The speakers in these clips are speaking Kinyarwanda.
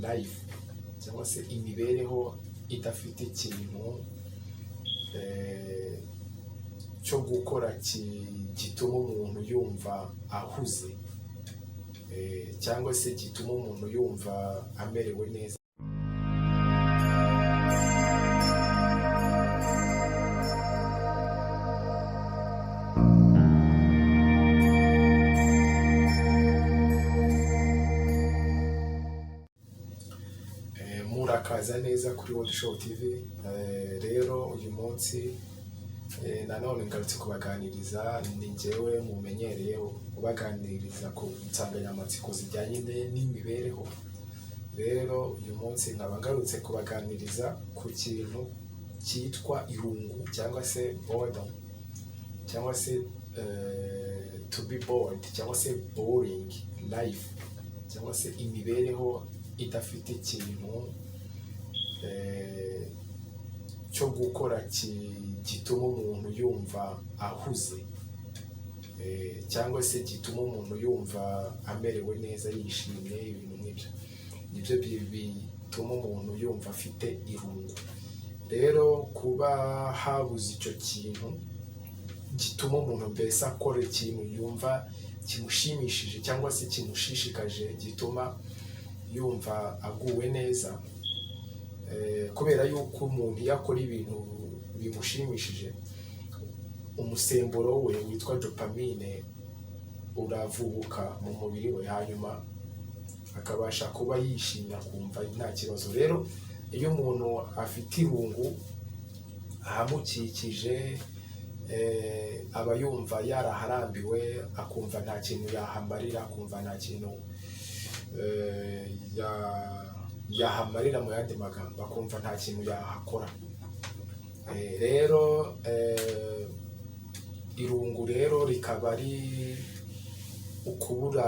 life cyangwa se imibereho idafite ikintu cyo gukora gituma umuntu yumva ahuze cyangwa se gituma umuntu yumva amerewe neza. Murakaza neza kuri World Show TV. Rero uyu munsi nanone ngarutse kubaganiriza, ni njyewe mumenyereye kubaganiriza ku nsanganyamatsiko zijyanye n'imibereho. Rero uyu munsi nkaba ngarutse kubaganiriza ku kintu cyitwa irungu cyangwa se boredom cyangwa se to be bored cyangwa se boring life cyangwa se imibereho idafite ikintu cyo gukora gituma umuntu yumva ahuze cyangwa se gituma umuntu yumva amerewe neza, yishimye. Ibintu nk'ibyo nibyo bituma umuntu yumva afite irungu. Rero kuba habuze icyo kintu gituma umuntu mbese akora ikintu yumva kimushimishije cyangwa se kimushishikaje, gituma yumva aguwe neza, kubera yuko umuntu iyo akora ibintu bimushimishije, umusemburo we witwa dopamine uravubuka mu mubiri we, hanyuma akabasha kuba yishimye akumva nta kibazo. Rero iyo umuntu afite irungu ahamukikije, aba yumva yaraharambiwe, akumva nta kintu yahamarira, akumva nta kintu yahamarira, mu yandi magambo akumva nta kintu yahakora. Rero irungu rero rikaba ari ukubura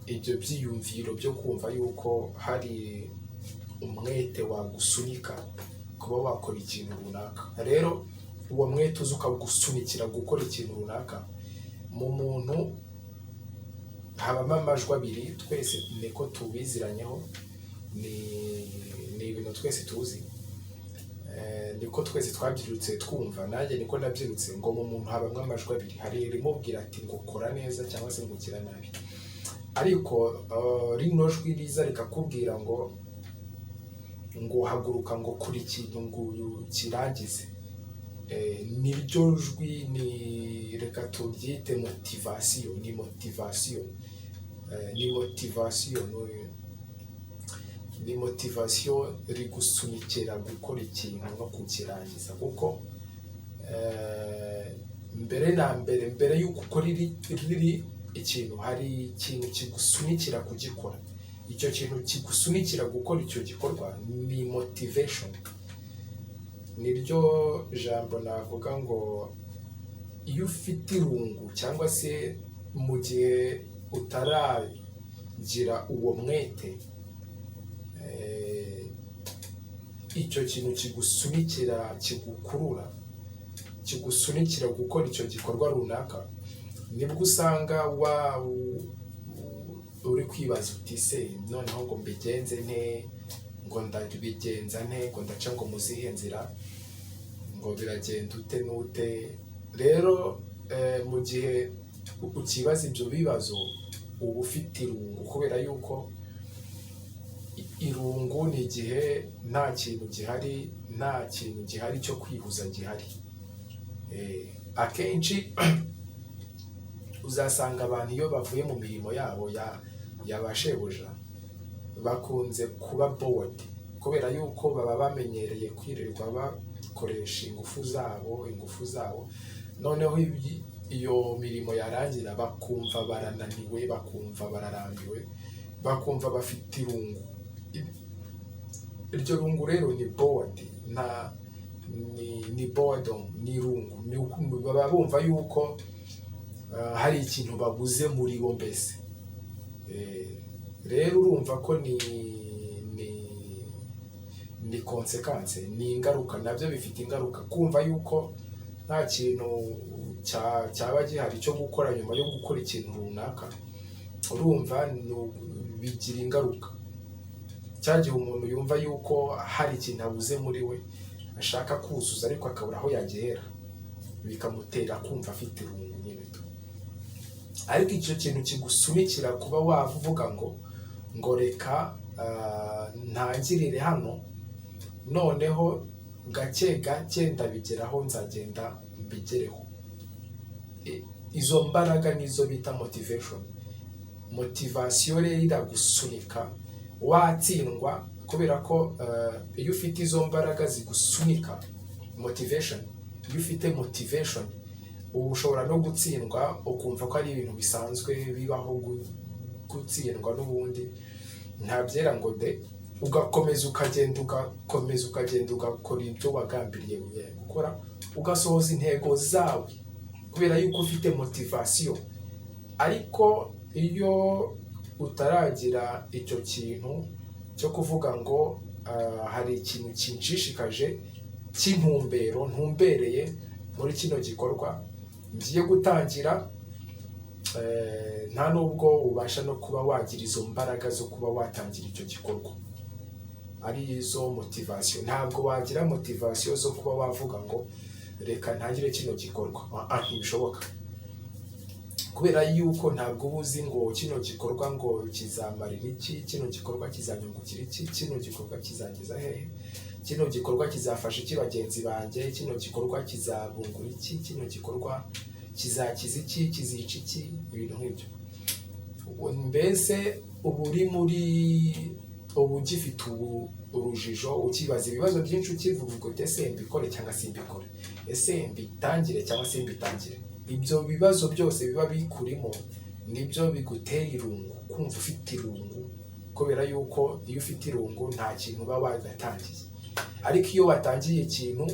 ibyo byiyumviro byo kumva yuko hari umwete wagusunika kuba wakora ikintu runaka. Rero uwo mwete uza ukagusunikira gukora ikintu runaka, mu muntu habamo amajwi abiri, twese niko tubiziranyeho, ni ibintu twese tuzi, niko twese twabyirutse twumva, nanjye niko nabyirutse, ngo mu muntu habamo amajwi abiri. Hari irimubwira ati ngo kora neza cyangwa se ngo ukira nabi, ariko rino jwi riza rikakubwira ngo haguruka, ngo kuri ikintu ngo kirangize. Niryo jwi, ni reka tubyite motivation, ni motivation, ni motivation rigusunikira gukora ikintu no kukirangiza. Kuko mbere y'uko ukora riri ikintu, hari ikintu kigusunikira kugikora. Icyo kintu kigusunikira gukora icyo gikorwa ni motivation. Niryo jambo navuga ngo iyo ufite irungu cyangwa se mu gihe utaragira uwo mwete, icyo kintu kigusunikira, kigukurura, kigusunikira gukora icyo gikorwa runaka, nibwo usanga uri kwibaza uti se noneho ngo mbigenze nte, ngo ndabigenza nte, ngo ndaca ngo muzihe nzira, ngo biragenda ute n'ute. Rero mu gihe ukibaza ibyo bibazo uba ufite irungu, kubera yuko irungu ni igihe nta kintu gihari cyo kwihuza gihari. Akenshi uzasanga abantu iyo bavuye mu mirimo yabo yabashebuja bakunze kuba bored, kubera yuko baba bamenyereye kwirirwa bakoresha ingufu zabo, noneho iyo mirimo yarangira bakumva barananiwe, bakumva bararambiwe, bakumva bafite irungu. Iryo rungu rero ni bored, ni boredom, ni irungu, baba bumva yuko hari ikintu babuze muri bo mbese. Rero urumva ko ni consequence, ni ingaruka, nabyo bifite ingaruka. Kumva yuko nta kintu cyaba gihari cyo gukora nyuma yo gukora ikintu runaka, urumva bigira ingaruka. Cya gihe umuntu yumva yuko hari ikintu abuze muri we ashaka kuzuza ariko akabura aho yagera, bikamutera kumva afite irungu nyine. Ariko icyo kintu kigusunikira kuba wavuga ngo reka ntangirire hano, noneho gake gake ndabigeraho, nzagenda mbigereho. Izo mbaraga nizo bita motivation rero iragusunika watsindwa, kubera ko iyo ufite izo mbaraga zigusunika motivation, iyo ufite motivation ushobora no gutsindwa ukumva ko ari ibintu bisanzwe bibaho, gutsindwa n'ubundi nta byera ngo de, ugakomeza ukagenda ugakora ibyo wagambiriye gukora, ugasohoza intego zawe kubera yuko ufite motivation. Ariko iyo utaragira icyo kintu cyo kuvuga ngo hari ikintu kinshishikaje ntumbereye muri kino gikorwa ngiye gutangira, nta nubwo ubasha no kuba wagira izo mbaraga zo kuba watangira icyo gikorwa, ari izo motivation. Ntabwo wagira motivation zo kuba wavuga ngo reka ntangire kino gikorwa, ntibishoboka, kubera yuko ntabwo uba uzi ngo kino gikorwa ngo kizamarira iki, kino gikorwa kizanyungukira iki, kino gikorwa kizangeza hehe, kino gikorwa kizafasha iki bagenzi banjye, kino gikorwa kizabungura iki, kino gikorwa kizakiza iki, kizica iki, ibintu nk'ibyo. Mbese ubu ugifite urujijo, ukibaza ibibazo byinshi, ukivuga ngo ese mbikore cyangwa simbikore, ese mbitangire cyangwa simbitangire. Ibyo bibazo byose biba bikurimo nibyo bigutera irungu, kumva ufite irungu, kubera yuko iyo ufite irungu nta kintu uba wagatangiye. Ariko iyo watangiye ikintu,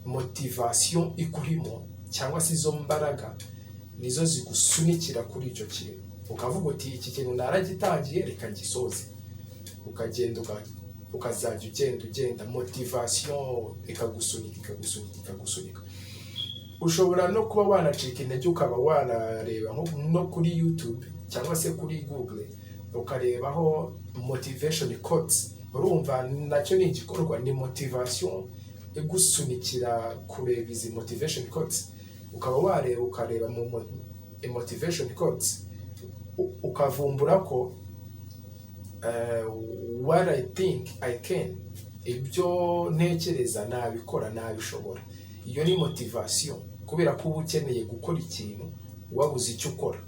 motivation ikurimo cyangwa se izo mbaraga nizo zigusunikira kuri icyo kintu, ukavuga uti iki kintu naragitangiye reka ngisoze, ukagenda ukazajya ugenda motivation ikagusunika. Ushobora no kuba wanacika intege ukaba wanareba no kuri YouTube cyangwa se kuri Google ukarebaho motivation quotes. Urumva nacyo ni igikorwa, ni motivation igusunikira kureba izi motivation quotes. Ukaba wareba ukareba mu motivation quotes ukavumbura ko what I think I can, ibyo ntekereza nabikora, nabishobora. Iyo ni motivation, kubera ko uba ukeneye gukora ikintu wabuze icyo ukora,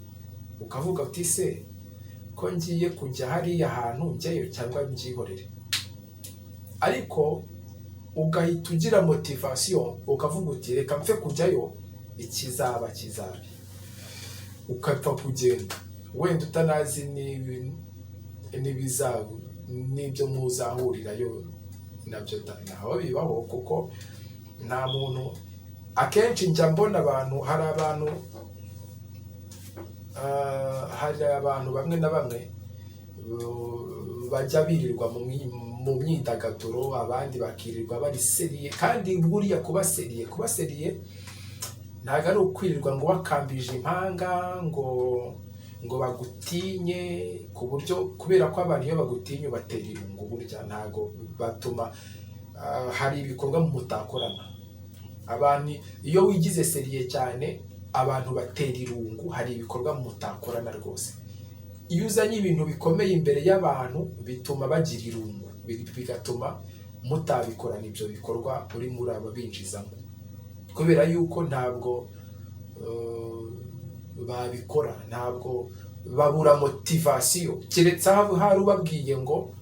ukavuga uti se ko ngiye kujya hariya hantu njyayo cyangwa mbyihorere. Ariko ugahita ugira motivation ukavuga uti reka mpfe kujyayo, ikizaba kizabe, ukapfa kugenda wenda utanazi n'ibyo muzahurirayo nabyo ntaho bibaho, kuko nta muntu. Akenshi njya mbona hari abantu bamwe na bamwe bajya birirwa mu myidagaduro, abandi bakirirwa bari seriye. Kandi buriya kuba seriye ntabwo ari ukwirirwa ngo wakambije impanga ngo bagutinye ku buryo, kubera ko abantu iyo bagutinye batera irungu, burya ntabwo batuma hari ibikorwa mutakorana. Abantu iyo wigize seriye cyane, abantu batera irungu, hari ibikorwa mutakorana rwose. Iyo uzanye ibintu bikomeye imbere y'abantu bituma bagira irungu, bigatuma mutabikorana ibyo bikorwa uri muri aba binjizamo, kubera yuko ntabwo babikora, ntabwo babura motivation. Keretse hari ubabwiye ngo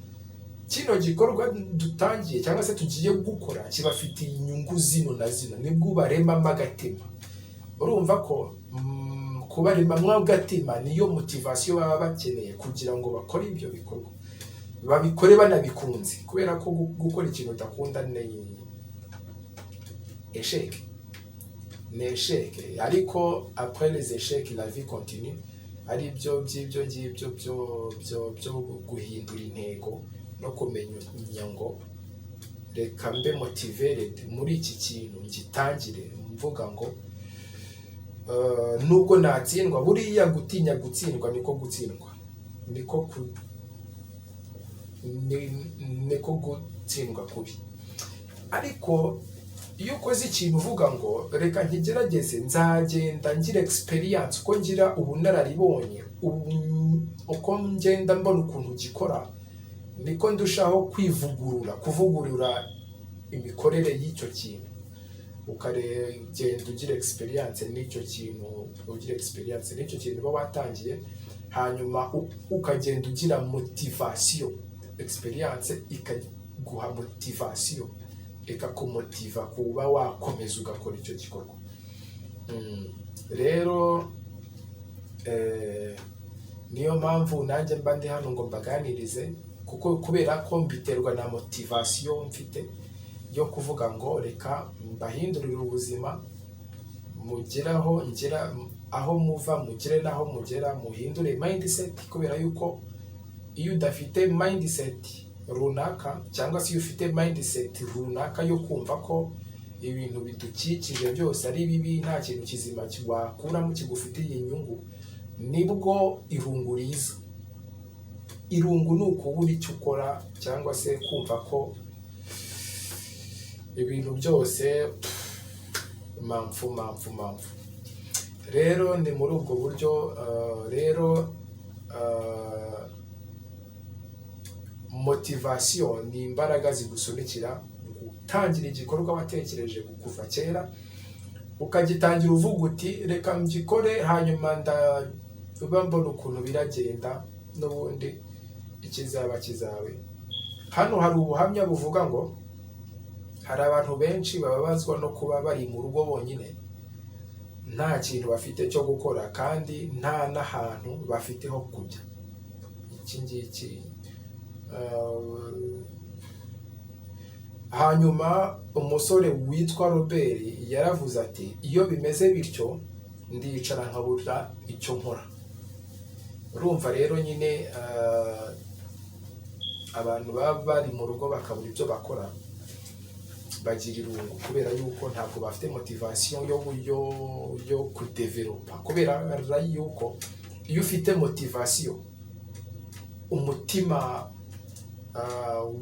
kino gikorwa dutangiye cyangwa se tugiye gukora kibafitiye inyungu zino na zino, nibwo ubaremamo agatima. Urumva ko kubaremamo agatima niyo motivation baba bakeneye kugira ngo bakore ibyo bikorwa, babikore banabikunze. Kubera ko gukora ikintu udakunda ni échec. Ariko après les échecs la vie continue, ari byo ngibyo byo guhindura intego no kumenya ngo reka mbe motivated muri iki kintu ngitangire, mvuga ngo nubwo natsindwa. Buriya gutinya gutsindwa niko gutsindwa. niko gutsindwa kubi. Ariko iyo ukoze ikintu uvuga ngo reka nkigerageze, nzagenda ngira experience, uko ngira ubunararibonye, uko ngenda mbona ukuntu gikora, niko ndushaho kuvugurura imikorere y'icyo kintu. Ukagenda ugira experience n'icyo kintu uba watangiye, hanyuma ukagenda ugira motivation. Experience ikaguha motivation, ikakumotiva kuba wakomeza ugakora icyo gikorwa. Rero niyo mpamvu nanjye mba ndi hano ngo mbaganirize, kubera ko mbiterwa na motivation mfite yo kuvuga ngo reka mbahindurire ubuzima, mugeraho ngira aho muva, mugere naho mugera, muhindure mindset. Kubera yuko iyo udafite mindset runaka, cyangwa se iyo ufite mindset runaka yo kumva ko ibintu bidukikije byose ari bibi, nta kintu kizima wakuramo kigufitiye inyungu, nibwo irungu riza. Irungu ni ukubura icyo ukora, cyangwa se kumva ko ibintu byose mpamvu. Rero ni muri ubwo buryo. Rero motivation ni imbaraga zigusunikira gutangira igikorwa watekereje kuva kera, ukagitangira uvuga uti reka ngikore, hanyuma mbona ukuntu biragenda, n'ubundi ikizaba kizabe. Hano hari ubuhamya buvuga ngo hari abantu benshi bababazwa no kuba bari mu rugo bonyine, nta kintu bafite cyo gukora, kandi nta n'ahantu bafite ho kujya. Iki ngiki hanyuma umusore witwa Robert yaravuze ati iyo bimeze bityo ndicara nkabura icyo nkora. Urumva rero nyine abantu baba bari mu rugo bakabura ibyo bakora bagira irungu, kubera yuko ntabwo bafite motivation yo kudevelopa. Kubera yuko iyo ufite motivation, umutima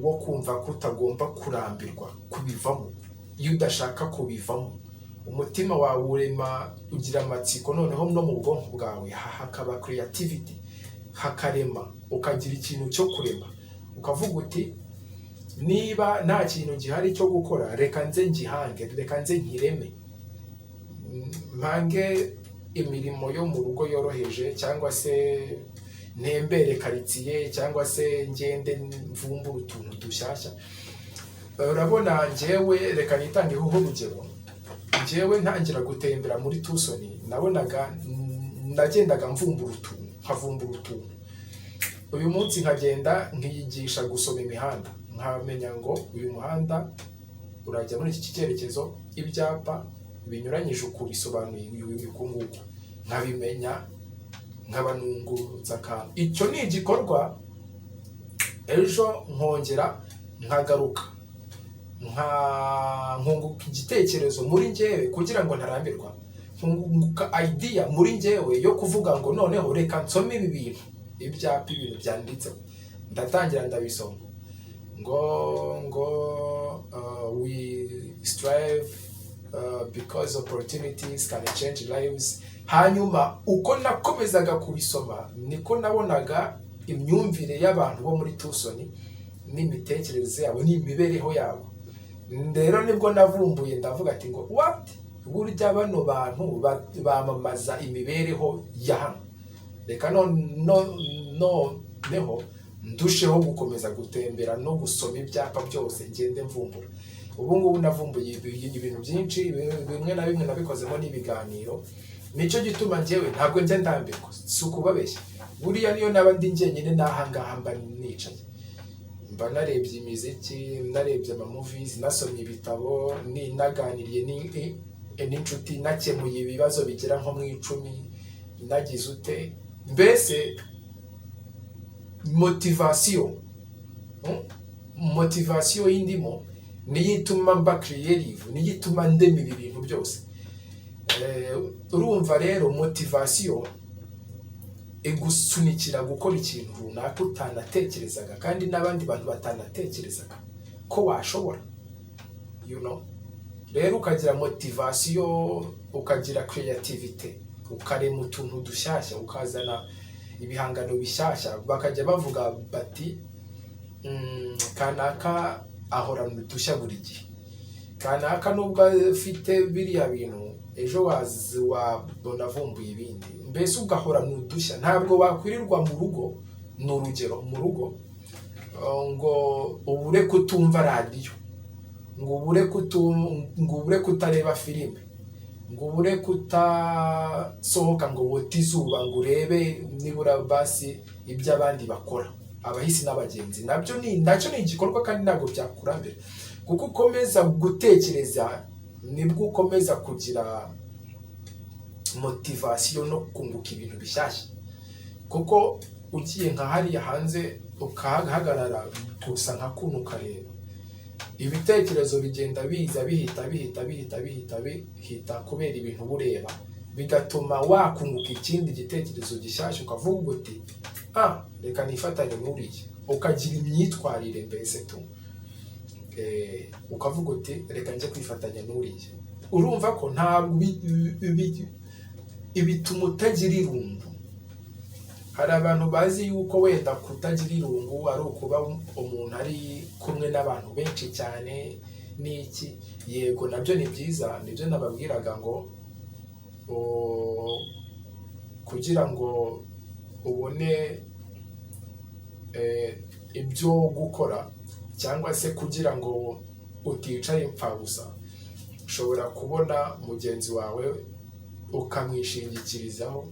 wo kumva ko utagomba kurambirwa kubivamo, iyo udashaka kubivamo, umutima wawe urema, ugira amatsiko, noneho no mu bwonko bwawe hakaba creativity, hakarema, ukagira ikintu cyo kurema, ukavuga uti niba nta kintu gihari cyo gukora, reka nze ngihange, reka nze nkireme, mpange imirimo yo mu rugo yoroheje, cyangwa se ntembere karitsiye, cyangwa se ngende mvumbura utuntu dushyashya. Urabona njyewe, reka nitangeho urugero. Njyewe ntangira gutembera muri Tusoni, nagendaga mvumbura utuntu. Uyu munsi nkagenda nkiyigisha gusoma imihanda, nkamenya ngo uyu muhanda urajya muri iki cyerekezo, ibyapa binyuranyije uku bisobanuye uku nguku, nkabimenya, nkabanungurutsa akantu. Icyo ni igikorwa, ejo nkongera nkagaruka, nkunguka igitekerezo muri njyewe kugira ngo ntarambirwa, nkunguka idea muri njyewe yo kuvuga ngo noneho reka nsome ibi bintu, ibyapa, ibintu byanditseho, ndatangira ndabisoma ngo we strive because opportunities can change lives. Hanyuma uko nakomezaga kubisoma, niko nabonaga imyumvire y'abantu bo muri Tusoni n'imitekerereze yabo n'imibereho yabo. Rero nibwo navumbuye, ndavuga ati ngo what, burya bano bantu bamamaza imibereho ya hano, reka noneho ndusheho gukomeza gutembera no gusoma ibyapa byose, ngende mvumbura. Ubu ngubu navumbuye ibintu byinshi, bimwe na bimwe nabikozemo n'ibiganiro. Nicyo gituma njyewe ntabwo njya ndambirwa, si ukubabeshya. Buriya niyo naba ndi njyenyine n'ahangaha mba nicaye, mba narebye imiziki, narebye amamovies, nasomye ibitabo, naganiriye n'inshuti, nakemuye ibibazo bigera nko mu 10, nagize ute. Mbese motivation y'indimo niyo ituma mba creative, niyo ituma ndema ibi bintu byose. Urumva rero motivation igusunikira gukora ikintu runaka utanatekerezaga kandi n'abandi bantu batanatekerezaga ko washobora, rero ukagira motivation, ukagira creativity, ukarema utuntu dushyashya, ukazana ibihangano bishyashya, bakajya bavuga bati kanaka ahorana udushya buri gihe, kanaka nubwo afite biriya bintu ejo wabona avumbuye ibindi, mbese ugahorana udushya. Ntabwo wakwirirwa mu rugo, ni urugero mu rugo ngo ubure kutumva radiyo, ngo ubure kutareba filime, ngo ubure kutasohoka ngo wote izuba ngo urebe nibura basi ibyo abandi bakora, abahisi n'abagenzi. Nacyo ni igikorwa kandi ntabwo byakurambira, kuko ukomeza gutekereza nibwo ukomeza kugira motivation no kunguka ibintu bishyashya. Kuko ugiye nka hariya hanze ukahagarara gusa nka kuntu ukareba, ibitekerezo bigenda biza bihita kubera ibintu bureba, bigatuma wakunguka ikindi gitekerezo gishyashya, ukavuga uti reka nifatanye n'uriya, ukagira imyitwarire mbese tu ukavuga uti reka njye kwifatanya n'uriya. Urumva ko ntabwo ibituma utagira irungu. Hari abantu bazi yuko wenda kutagira irungu ari ukuba umuntu ari kumwe n'abantu benshi cyane n'iki. Yego nabyo ni byiza, nibyo nababwiraga ngo kugira ngo ubone ibyo gukora cyangwa se kugira ngo uticaye impfabusa, ushobora kubona mugenzi wawe ukamwishingikirizaho,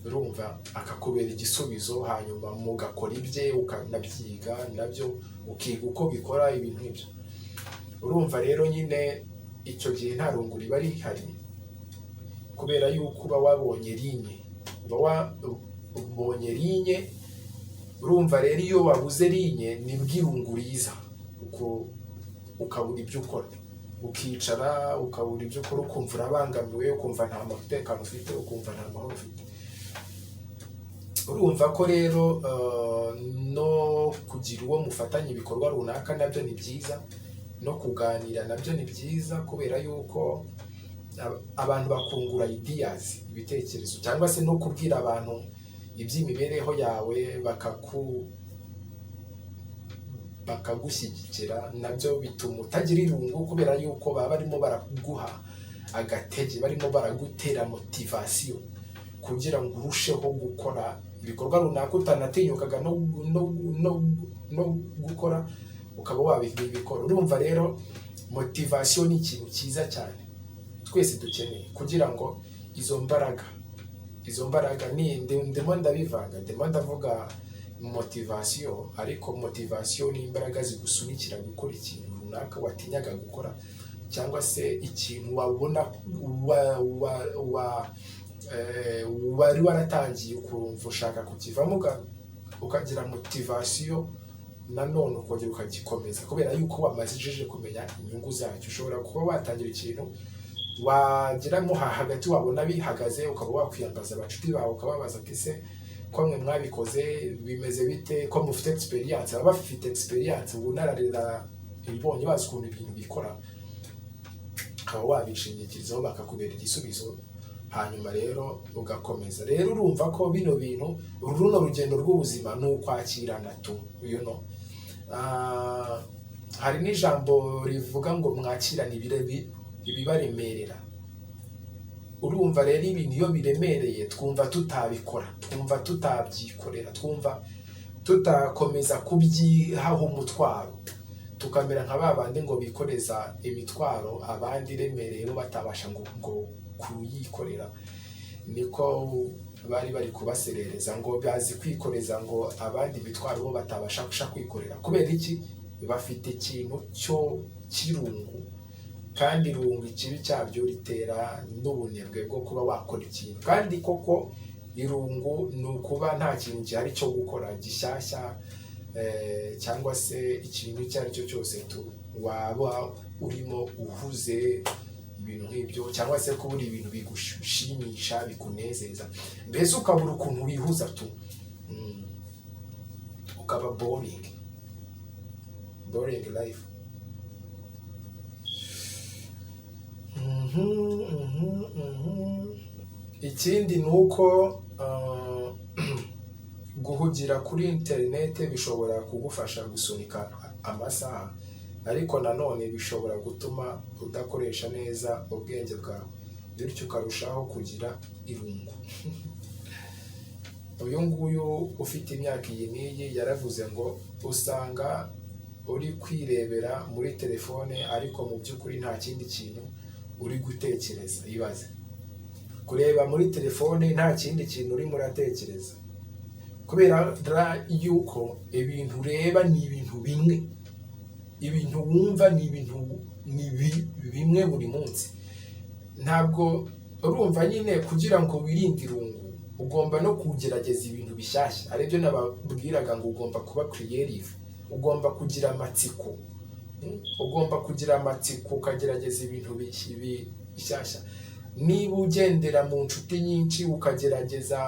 urumva akakubera igisubizo, hanyuma mugakora ibye, ukanabyiga nabyo, ukiga uko bikora ibintu nk'ibyo. Urumva rero nyine icyo gihe nta rungu riba rihari, kubera yuko uba wabonye linye. Urumva rero iyo wabuze linye nibwo irungu riza, ukabura ibyo ukora, ukicara ukabura ibyo ukora, ukumva urabangamiwe, ukumva nta mutekano ufite, ukumva nta mahoro ufite. Urumva ko rero no kugira uwo mufatanya ibikorwa runaka nabyo ni byiza, no kuganira nabyo ni byiza, kubera yuko abantu bakungura ideas, ibitekerezo, cyangwa se no kubwira abantu iby'imibereho yawe bakagushyigikira, nabyo bituma utagira irungu, kubera yuko baba barimo baraguha agatege, barimo baragutera motivation kugira ngo urusheho gukora ibikorwa runaka utanatinyukaga no gukora, ukaba wabikora. Urumva rero motivation ni ikintu cyiza cyane twese dukeneye, kugira ngo izo mbaraga ndimo ndabivanga, ndimo ndavuga motivation, ariko motivation ni imbaraga zigusunikira gukora ikintu runaka watinyaga gukora, cyangwa se ikintu wabona wari waratangiye ukumva ushaka kukivamo, ukagira motivation nanone ukongera ukagikomeza, kubera yuko wamazije kumenya inyungu zacyo. Ushobora kuba watangira ikintu wageramo hagati wabona bihagaze, ukaba wakwiyambaza abacuti bawe ukababaza ati se ko mwe mwabikoze bimeze bite, ko mufite experience. Baba bafite experience, ubu nararira ibonye bazi ukuntu ibintu bikora, ukaba wabishingikirizaho bakakubera igisubizo, hanyuma rero ugakomeza. Rero urumva ko bino bintu, runo rugendo rw'ubuzima ni ukwakirana tu, hari n'ijambo rivuga ngo mwakirane ibibaremerera. Urumva rero ibintu iyo biremereye twumva tutabikora, twumva tutabyikorera, twumva tutakomeza kubyihaho umutwaro, tukamera nka babandi ngo bikoreza imitwaro abandi iremereye bo batabasha ngo kuyikorera. Niko bari kubaserereza ngo bazi kwikoreza ngo abandi imitwaro bo batabasha kwikorera. Kubera iki? Bafite ikintu cyo kirungu, kandi irungu ikibi cyabyo ritera n'ubunebwe bwo kuba wakora ikintu. Kandi koko irungu ni ukuba nta kintu gihari cyo gukora gishyashya, cyangwa se ikintu icyo ari cyo cyose waba urimo uhuze, ibintu nk'ibyo, cyangwa se kubura ibintu bigushimisha bikunezeza, mbese ukabura ukuntu wihuza tu, ukaba boring life. Ikindi ni uko guhugira kuri interinete bishobora kugufasha gusunika amasaha, ariko nanone bishobora gutuma udakoresha neza ubwenge bwawe, bityo ukarushaho kugira irungu. Uyu nguyu ufite imyaka iyi n'iyi yaravuze ngo usanga uri kwirebera muri telefone ariko mu by'ukuri nta kindi kintu uri gutekereza. Ibaze kureba muri telefone nta kindi kintu urimo uratekereza, kubera yuko ibintu ureba ni ibintu bimwe, ibintu wumva ni ibintu bimwe buri munsi. Ntabwo urumva nyine kugira ngo wirinde irungu ugomba no kugerageza ibintu bishyashya, aribyo nababwiraga ngo ugomba kuba creative, ugomba kugira amatsiko, ukagerageza ibintu bishyashya. Niba ugendera mu nshuti nyinshi ukagerageza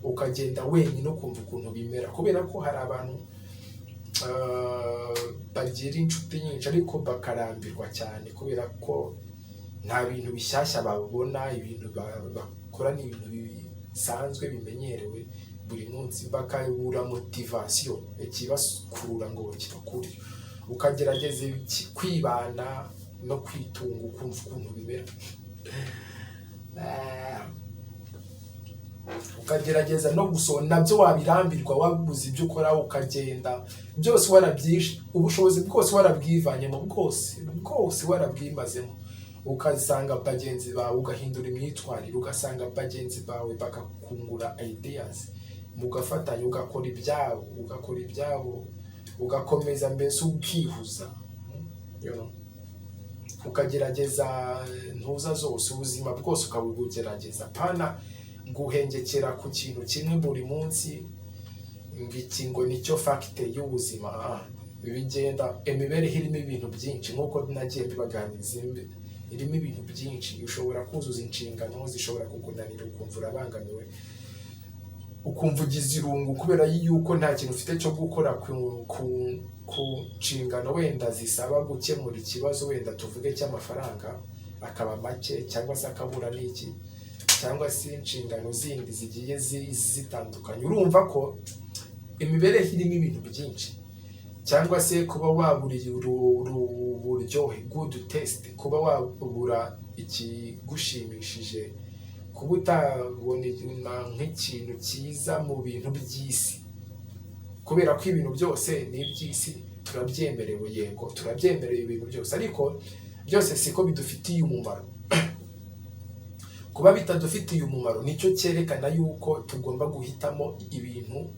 ukagenda wenyine ukumva ukuntu bimera, kubera ko hari abantu bagira inshuti nyinshi ariko bakarambirwa cyane kubera ko nta bintu bishyashya babona, ibintu bakora ni ibintu bisanzwe bimenyerewe buri munsi, bakabura motivation ikibakurura ngo kibakure. Ukagerageza kwibana no kwitunga ukumva ukuntu bimera, ukagerageza no gusona, nabyo wabirambirwa, wabuze ibyo ukora, ukagenda byose warabyishe, ubushobozi bwose warabwivanyemo, bwose warabwimazemo, ukasanga bagenzi bawe, ugahindura imyitwarire, ugasanga bagenzi bawe bakakungura ideas, mugafatanya ugakora ibyabo, ugakomeza mbese ukihuza, ukagerageza ntuza zose, ubuzima bwose ukabugerageza, pana guhengekera ku kintu kimwe buri munsi ngiki ngo nicyo factor y'ubuzima. Bigenda imibereho irimo ibintu byinshi, nk'uko nagiye mbibaganiriza, irimo ibintu byinshi. Ushobora kuzuza inshingano zishobora kukunanira ukumva urabangamiwe, ukumva ugize irungu kubera yuko nta kintu ufite cyo gukora ku nshingano wenda zisaba gukemura ikibazo, wenda tuvuge cy'amafaranga akaba make, cyangwa se akabura n'iki, cyangwa se inshingano zindi zigiye zitandukanye. Urumva ko imibereho irimo ibintu byinshi, cyangwa se kuba waburiye uburyohe, good taste, kuba wabura ikigushimishije, kuba utabona nk'ikintu cyiza mu bintu by'isi, kubera ko ibintu byose ni iby'isi. Turabyemerewe, yego turabyemerewe ibintu byose, ariko byose siko bidufitiye umumaro. Kuba bitadufitiye umumaro nicyo cyerekana yuko tugomba guhitamo ibintu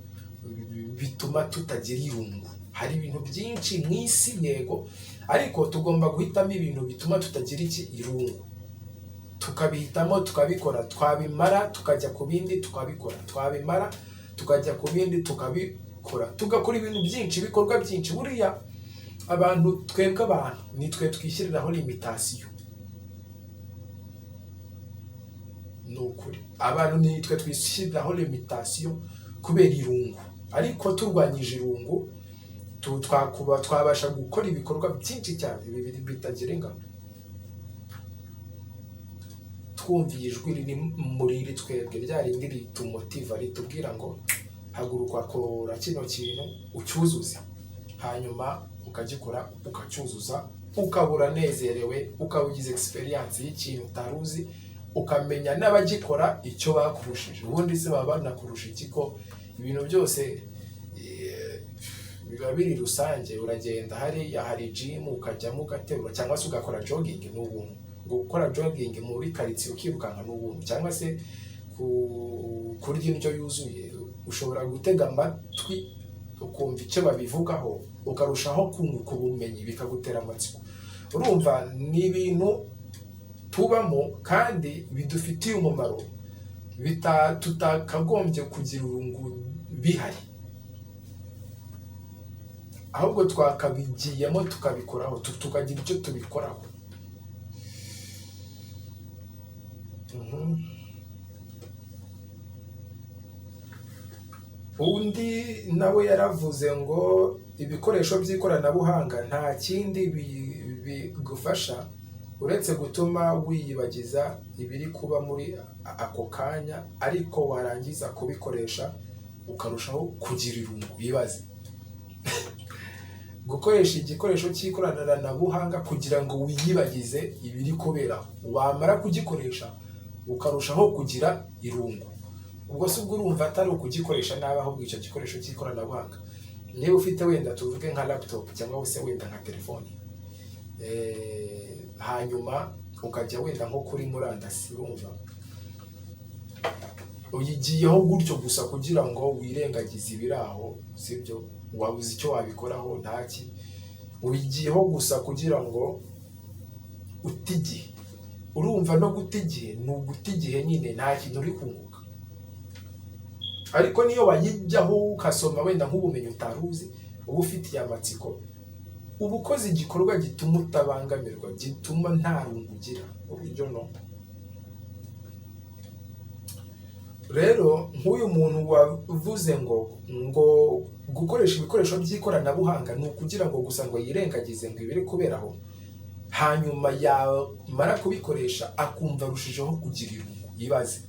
bituma tutagira irungu. Hari ibintu byinshi mu isi, yego, ariko tugomba guhitamo ibintu bituma tutagira irungu, tukabihitamo, tukabikora, twabimara tukajya ku bindi tukabikora, twabimara tukajya ku bindi tukabikora, tugakora ibintu byinshi, ibikorwa byinshi. Buriya twebwe abantu nitwe twishyiriraho limitation, ni ukuri, abantu nitwe twishyiriraho limitation kubera irungu, ariko turwanyije irungu twabasha gukora ibikorwa byinshi cyane bitagira ingano. Twumviye ijwi riri muri twebwe, rya rindi ritumotiva, ritubwira ngo haguruka, kora kino kintu ucyuzuze, hanyuma ukagikora ukacyuzuza, ukabura nezerewe, ukawugize experience y'ikintu utaruzi, ukamenya n'abagikora icyo bakurushije. Ubundi se baba banakurusha ikiko? Ibintu byose biba biri rusange. Uragenda hariya hari gym ukajyamo ugaterura, cyangwa se ugakora jogging, n'ubuntu. Gukora jogging muri karitsiye ukirukanka n'ubuntu, cyangwa se kurya indyo yuzuye, ushobora gutega amatwi ukumva icyo babivugaho, ukarushaho kunguka ubumenyi, bikagutera amatsiko. Urumva ni ibintu tubamo kandi bidufitiye umumaro, tutakagombye kugira urungu bihari, ahubwo twakabigiyemo tukabikoraho, tukagira icyo tubikoraho. Mhm. Undi nawe yaravuze ngo ibikoresho by'ikoranabuhanga nta kindi bigufasha uretse gutuma wiyibagiza ibiri kuba muri ako kanya, ariko warangiza kubikoresha ukarushaho kugira irungu. Ibaze gukoresha igikoresho cy'ikoranabuhanga kugira ngo wiyibagize ibiri kuberaho, wamara kugikoresha ukarushaho kugira irungu. Ubwo se ubwo urumva atari ukugikoresha nabi, ahubwo icyo gikoresho cy'ikoranabuhanga niba ufite wenda tuvuge nka laptop cyangwa se wenda nka telefone, hanyuma ukajya wenda nko kuri murandasi, urumva uyigiyeho gutyo gusa kugira ngo wirengagize ibiri aho, sibyo? Wabuze icyo wabikoraho, ntaki, uyigiyeho gusa kugira ngo uta igihe. Urumva no guta igihe ni uguta igihe nyine, nta kintu uri kunguka. Ariko niyo wayijyaho ukasoma wenda nk'ubumenyi utari uzi, uba ufitiye amatsiko, uba ukoze igikorwa gituma utabangamirwa, gituma nta rungu ugira. Uburyo no rero nk'uyu muntu wavuze ngo gukoresha ibikoresho by'ikoranabuhanga ni ukugira ngo gusa ngo yirengagize ngo ibiri kuberaho, hanyuma yamara kubikoresha akumva arushijeho kugira irungu. Yibaze,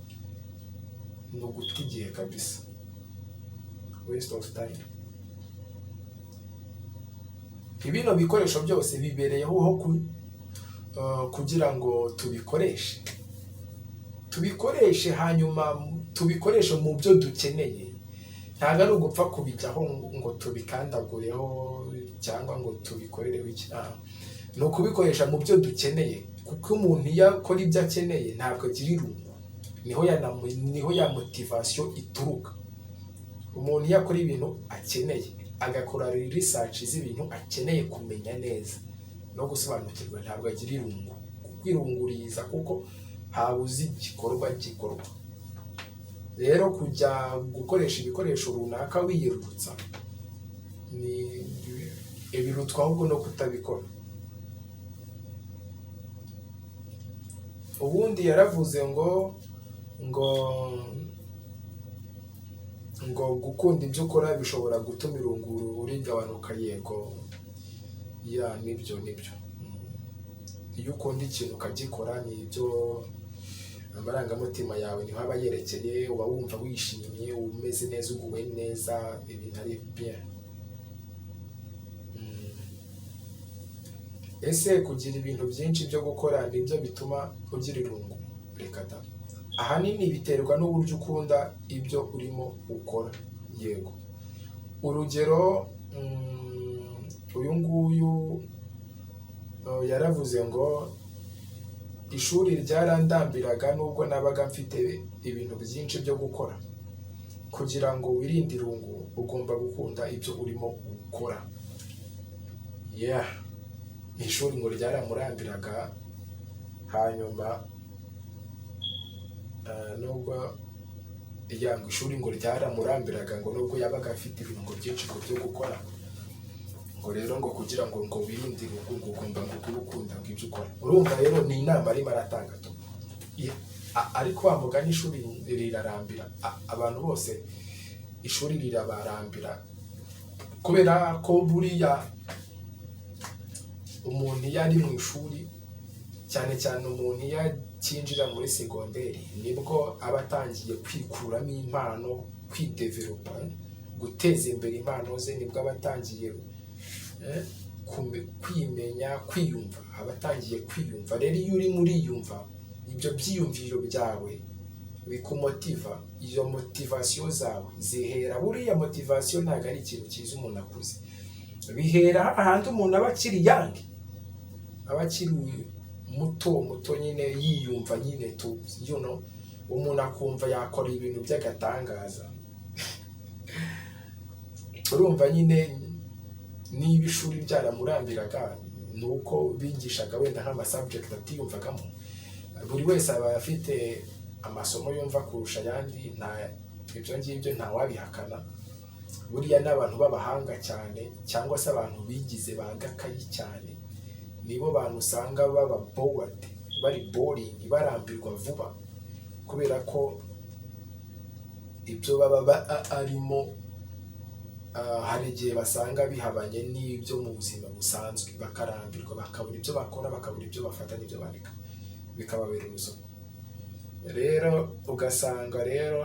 ni uguta igihe kabisa, waste of time. Ibino bikoresho byose bibereyeho kugira ngo tubikoreshe hanyuma tubikoreshe mu byo dukeneye. Ntabwo ari ugupfa kubijyaho ngo tubikandagureho cyangwa ngo tubikorereho ikintu. Ni ukubikoresha mu byo dukeneye, kuko umuntu iyo akora ibyo akeneye ntabwo agira irungu. Niho ya motivation ituruka. Umuntu iyo akora ibintu akeneye, agakora research z'ibintu akeneye kumenya neza no gusobanukirwa, ntabwo agira irungu. Kuko irungu riza kuko habuze igikorwa gikorwa. Rero kujya gukoresha ibikoresho runaka wiyerurutsa ni ibirutwa ahubwo no kutabikora. Ubundi yaravuze ngo gukunda ibyo ukora bishobora gutuma irungu rigabanuka. Yego, ya nibyo. Iyo ukunda ikintu ukagikora, nibyo amarangamutima yawe niho aba yerekeye, uba wumva wishimye, umeze neza, uguwe neza, ibintu ari bien. Ese kugira ibintu byinshi byo gukora nibyo bituma ugira irungu? Reka da. Ahanini biterwa n'uburyo ukunda ibyo urimo ukora. Yego, urugero uyu nguyu yaravuze ngo ishuri ryarandambiraga nubwo nabaga mfite ibintu byinshi byo gukora. Kugira ngo wirinde irungu ugomba gukunda ibyo urimo ukora. Ishuri ngo ryaramurambiraga, hanyuma nubwo ishuri ngo ryaramurambiraga ngo nubwo yabaga afite ibintu byinshi byo gukora, ngo rero ngo kugira ngo wirinde irungu ugomba ngo kubukunda ngo ibyo ukora. Urumva rero ni inama arimo aratanga tu. Ariko wa mugani ishuri rirarambira abantu bose, ishuri rirabarambira kubera ko buriya umuntu iyo ari mu ishuri, cyane cyane umuntu iyo akinjira muri segonderi, nibwo aba atangiye kwikuramo impano, kwidevelopa, guteza imbere impano ze. Nibwo aba atangiye kwimenya, kwiyumva, aba atangiye kwiyumva. Rero iyo uri muriyumva, ibyo byiyumviro byawe bikumotiva, izo motivasiyo zawe zihera. Buriya motivasiyo ntabwo ari ikintu cyiza umuntu akuze, bihera ahantu umuntu aba akiri yange, aba akiri muto nyine, yiyumva nyine umuntu akumva yakora ibintu by'agatangaza. Urumva nyine niba ishuri ryaramurambiraga, ni uko bigishaga wenda nk'amasubject atiyumvagamo. Buri wese aba afite amasomo yumva kurusha ayandi, ibyo ngibyo ntawabihakana. Buriya n'abantu b'abahanga cyane, cyangwa se abantu bigize bagakayi cyane, nibo bantu usanga baba bored, bari boring, barambirwa vuba. kubera ko ibyo baba arimo hari igihe basanga bihabanye n'ibyo mu buzima busanzwe, bakarambirwa, bakabura ibyo bakora, bakabura ibyo bafata n'ibyo bareka, bikababera urusobe. Rero ugasanga rero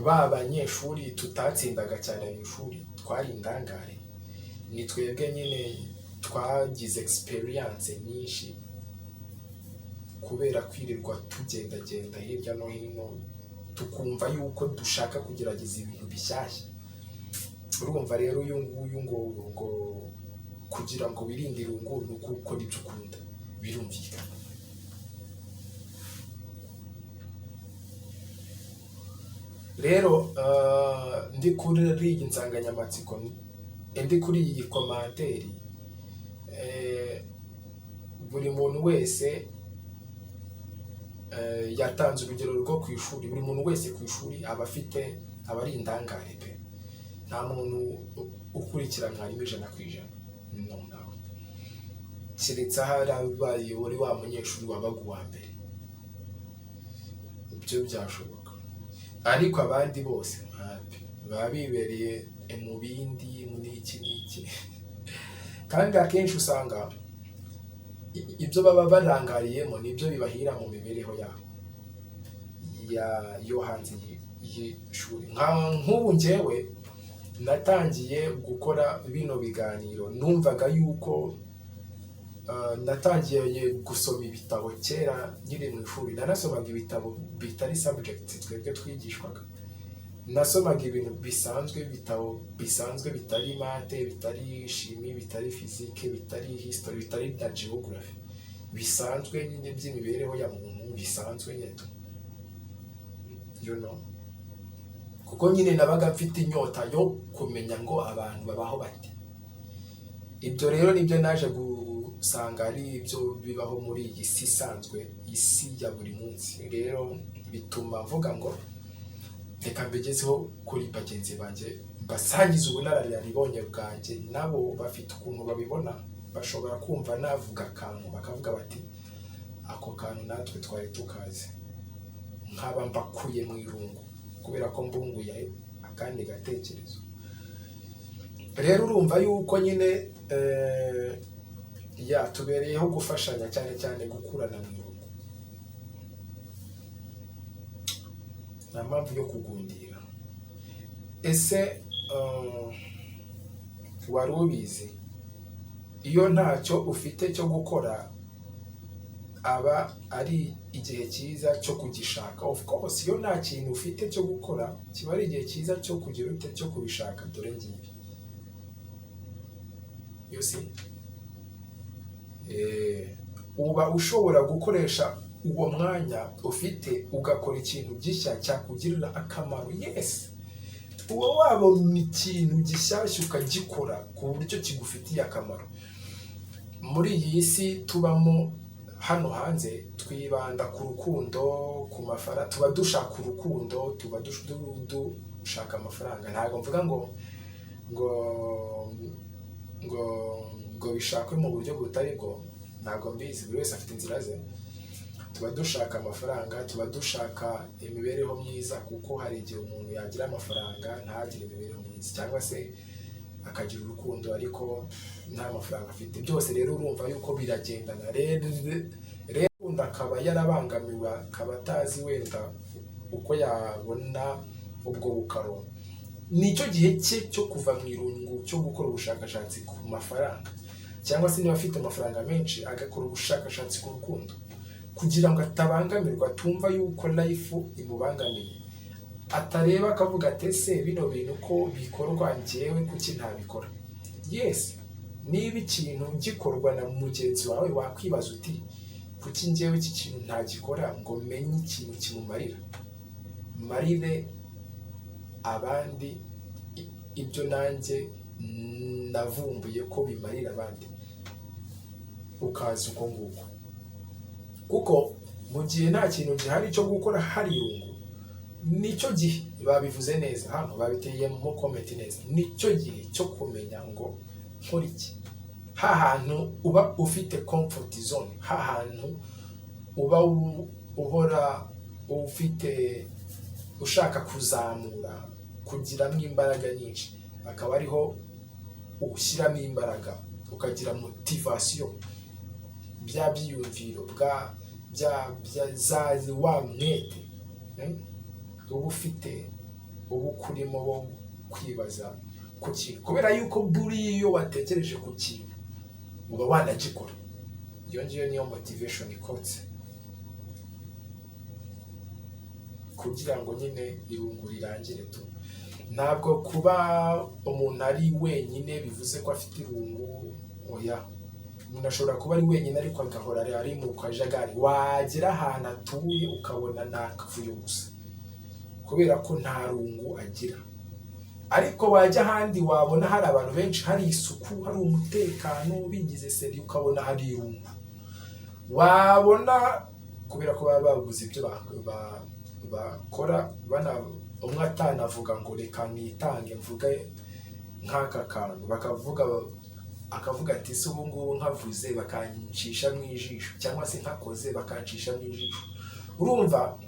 ba banyeshuri tutatsindaga cyane mu ishuri twari indangare, ni twebwe nyine twagize experience nyinshi kubera kwirirwa tugendagenda hirya no hino, tukumva yuko dushaka kugerageza ibintu bishyashya. Urumva rero uyu nguyu ngo kugira ngo wirinde irungu ni uko ukora ibyo ukunda, birumvikana. Rero ndi kuri iyi nsanganyamatsiko, ndi kuri iyi komanteri, buri muntu wese yatanze urugero rwo ku ishuri. Buri muntu wese ku ishuri aba ari indangare pe, nta muntu ukurikira mwarimu 100%, no nawe, keretse ahari abaye wari wa munyeshuri wabaga uwa mbere, ibyo byashoboka, ariko abandi bose baba bibereye mu bindi, muri iki n'iki kandi akenshi usanga ibyo baba barangariyemo nibyo bibahira mu mibereho yabo yo hanze y'ishuri. Nk'ubu njyewe natangiye gukora bino biganiro, numvaga yuko natangiye gusoma ibitabo kera nkiri mu ishuri. Nanasomaga ibitabo bitari subject twebwe twigishwaga, nasomaga ibintu bisanzwe, ibitabo bisanzwe bitari mate, bitari shimi, bitari physique, bitari history, bitari na geography, bisanzwe nyine by'imibereho ya muntu, bisanzwe nyine kuko nyine nabaga mfite inyota yo kumenya ngo abantu babaho bate. Ibyo rero nibyo naje gusanga ari ibyo bibaho muri iyi si isanzwe, isi ya buri munsi. Rero bituma mvuga ngo reka mbigezeho kuri bagenzi banjye, basangiza ubunararibonye bwanjye, nabo bafite ukuntu babibona, bashobora kumva navuga akantu bakavuga bati ako kantu natwe twari tukazi, nkaba mbakuye mu irungu kubera ko mbunguye akandi gatekerezo. Rero urumva yuko nyine tubereyeho gufashanya, cyane cyane gukurana mu irungu, nta mpamvu yo kugundira. Ese wari ubizi iyo ntacyo ufite cyo gukora aba ari igihe cyiza cyo kugishaka? Of course, iyo nta kintu ufite cyo gukora kiba ari igihe cyiza cyo kugira ute, cyo kubishaka. Dore ngibi yose uba ushobora gukoresha uwo mwanya ufite ugakora ikintu gishya cyakugirira akamaro. Yes, uba wabona ikintu gishyashya ukagikora ku buryo kigufitiye akamaro. Muri iyi si tubamo hano hanze twibanda ku rukundo, ku mafaranga, tuba dushaka urukundo, tuba dushaka amafaranga. Ntabwo mvuga ngo bishakwe mu buryo butari bwo, ntabwo mbizi, buri wese afite inzira ze. Tuba dushaka amafaranga, tuba dushaka imibereho myiza, kuko hari igihe umuntu yagira amafaranga ntagire imibereho myiza, cyangwa se akagira urukundo ariko nta mafaranga afite. Byose rero urumva yuko biragendana. Rero akaba yarabangamiwe, akaba atazi wenda uko yabona ubwo bukaro. Nicyo gihe cye cyo kuva mu irungu, cyo gukora ubushakashatsi ku mafaranga, cyangwa se niba afite amafaranga menshi agakora ubushakashatsi ku rukundo, kugira ngo atabangamirwa, atumva yuko life imubangamiye, atareba akavuga ati ese bino bintu ko bikorwa njyewe kuki ntabikora. Yes, niba ikintu gikorwa na mugenzi wawe wakwibaza uti kuki njyewe iki kintu ntagikora ngo menye ikintu kimumarira, marire abandi ibyo nanjye navumbuye ko bimarira abandi, ukaza uko nguko. Kuko mu gihe nta kintu gihari cyo gukora hari irungu, nicyo gihe, babivuze neza hano, babiteye mu comment neza, nicyo gihe cyo kumenya ngo nkora iki. hahantu uba ufite comfort zone, hahantu uba uhora ufite ushaka kuzamura kugiramo imbaraga nyinshi, akaba ariho ushyiramo imbaraga ukagira motivation, bya byiyumviro bwa bya wa mwete uba ufite ubu kurimo wo kwibaza ku kintu, kubera yuko buriya iyo watekereje ku kintu uba wanagikora. Iyo ngiyo niyo motivation ikotse, kugira ngo nyine irungu rirangire tu. Ntabwo kuba umuntu ari wenyine bivuze ko afite irungu, oya. Umuntu ashobora kuba ari wenyine ariko agahora ari mu kajagari, wagera ahantu atuye ukabona nakavuyo gusa kubera ko nta rungu agira. Ariko wajya ahandi wabona hari abantu benshi, hari isuku, hari umutekano, bigize seri, ukabona hari irungu. Wabona kubera ko baba babuze ibyo bakora, umwe atanavuga ngo reka nitange mvuge nk'aka kantu, akavuga ati se ubu ngubu nkavuze bakancisha mu ijisho, cyangwa se nkakoze bakancisha mu ijisho. Urumva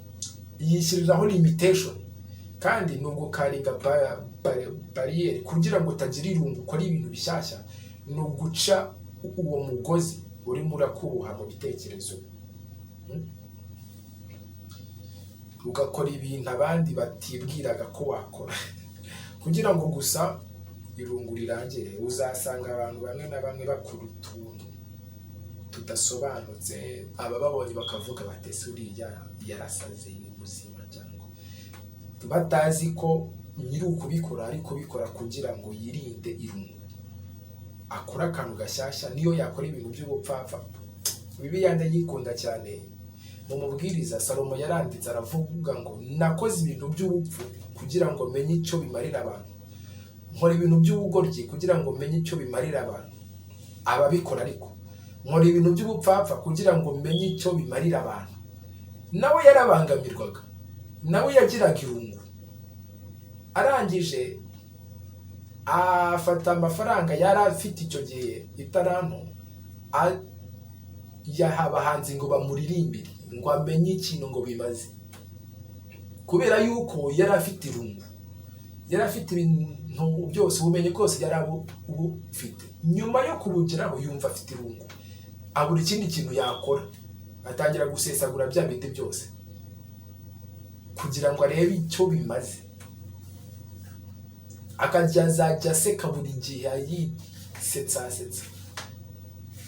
yishyiriraho limitation, kandi ni ugukaringa bariyeri kugira ngo utagira irungu, ukora ibintu bishyashya. Ni uguca uwo mugozi urimo urakuboha mu bitekerezo, ugakora ibintu abandi batibwiraga ko wakora kugira ngo gusa irungu rirangire. Uzasanga abantu bamwe na bamwe bakora utuntu tudasobanutse, abababonye bakavuga batese uriya yarasaze, ni muzima, cyangwa batazi ko nyiri ukubikora ari kubikora kugira ngo yirinde irungu, akora akantu gashyashya. Niyo yakora ibintu by'ubupfapfa, Bibiliya ndayikunda cyane. Mu mubwiriza Salomo yaranditse aravuga ngo nakoze ibintu by'ubupfu kugira ngo menye icyo bimarira abantu, nkora ibintu by'ubugoryi kugira ngo menye icyo bimarira abantu ababikora, ariko nkora ibintu by'ubupfapfa kugira ngo menye icyo bimarira abantu. Nawe yarabangamirwaga, nawe yagiraga irungu. Arangije afata amafaranga yari afite icyo gihe, itaranto, yaha abahanzi ngo bamuririmbire, ngo amenye ikintu ngo bimaze, kubera yuko yari afite irungu, yari afite ibintu byose, ubumenyi bwose yari abufite. Nyuma yo kubugeraho yumva afite irungu, abura ikindi kintu yakora, atangira gusesagura bya bindi byose kugira ngo arebe icyo bimaze. Azajya aseka buri gihe, yisetsa